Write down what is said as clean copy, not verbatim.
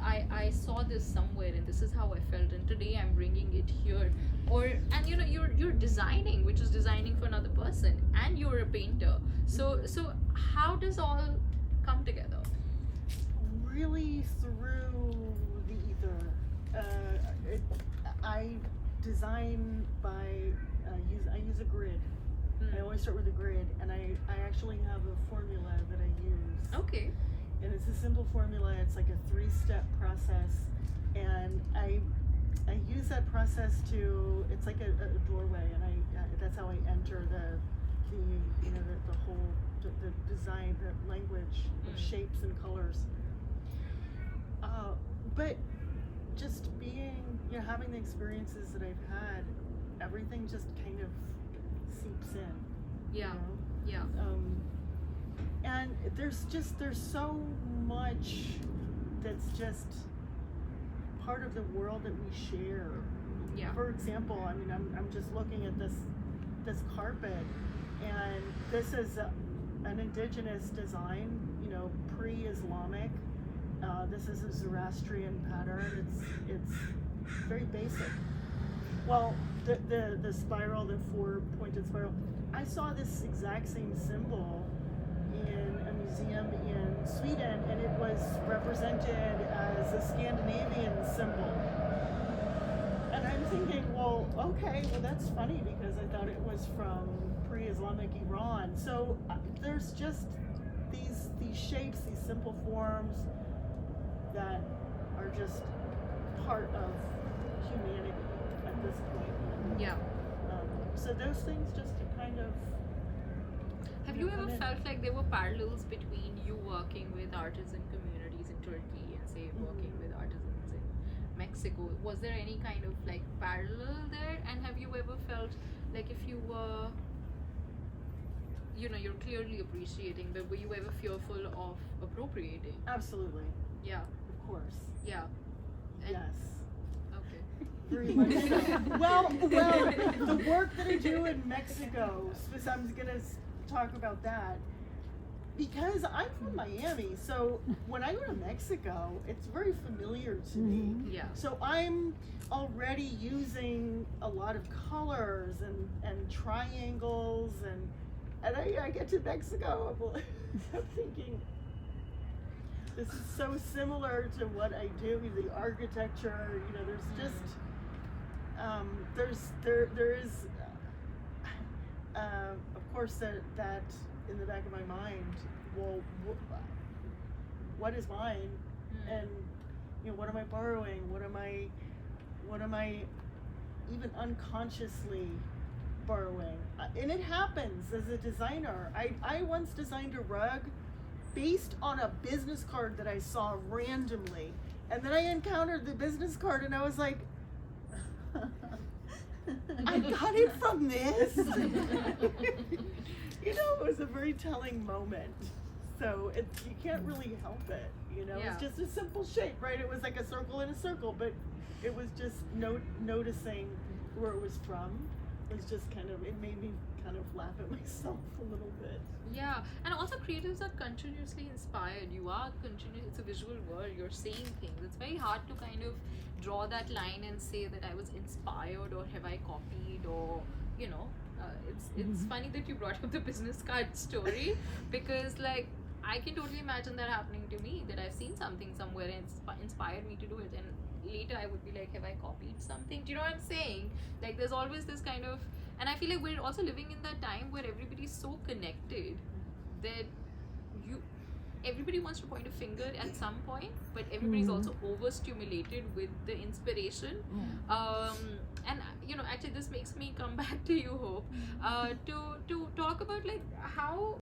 I saw this somewhere and this is how I felt, and today I'm bringing it here. And you're designing, which is designing for another person, and you're a painter. So how does all come together? Really through the ether. I design by I use a grid. I always start with a grid, and I actually have a formula that I use. Okay. And it's a simple formula. It's like a 3-step process, and I use that process to. It's like a doorway, and that's how I enter the whole the design, the language of shapes and colors. But just being, having the experiences that I've had, everything just kind of seeps in. Yeah. Yeah. And there's so much that's just part of the world that we share. Yeah. For example, I mean, I'm just looking at this carpet, and this is an indigenous design, pre-Islamic. This is a Zoroastrian pattern. It's very basic. Well, the spiral, the 4-pointed spiral, I saw this exact same symbol in a museum in Sweden, and it was represented as a Scandinavian symbol. And I'm thinking, well, that's funny, because I thought it was from pre-Islamic Iran. So there's just these shapes, these simple forms that are just part of humanity at this point. Yeah. So those things just kind of. Have you ever felt like there were parallels between you working with artisan communities in Turkey and say working with artisans in Mexico? Was there any kind of like parallel there? And have you ever felt like if you were, you're clearly appreciating, but were you ever fearful of appropriating? Absolutely. Yeah. Of course. Yeah. And Yes. okay. Very much so. Well, the work that I do in Mexico, I'm gonna talk about that, because I'm from Miami, so when I go to Mexico, it's very familiar to me. Yeah. So I'm already using a lot of colors and triangles, and I get to Mexico, I'm thinking, this is so similar to what I do, the architecture, there's just, there is, of course, that in the back of my mind, well, what is mine, and what am I borrowing? What am I even unconsciously borrowing? And it happens as a designer. I once designed a rug based on a business card that I saw randomly, and then I encountered the business card, and I was like, I got it from this. It was a very telling moment. So you can't really help it. Yeah. It's just a simple shape, right? It was like a circle in a circle, but it was just noticing where it was from. It was just it made me kind of laugh at myself a little bit. Yeah, and also creatives are continuously inspired. It's a visual world, you're seeing things. It's very hard to kind of draw that line and say that I was inspired or have I copied, or it's funny that you brought up the business card story, because like I can totally imagine that happening to me, that I've seen something somewhere and it's inspired me to do it, and later I would be like, have I copied something? Do you know what I'm saying? Like there's always this kind of, and I feel like we're also living in that time where everybody's so connected that everybody wants to point a finger at some point, but everybody's also overstimulated with the inspiration. And actually this makes me come back to you, Hope, to talk about like how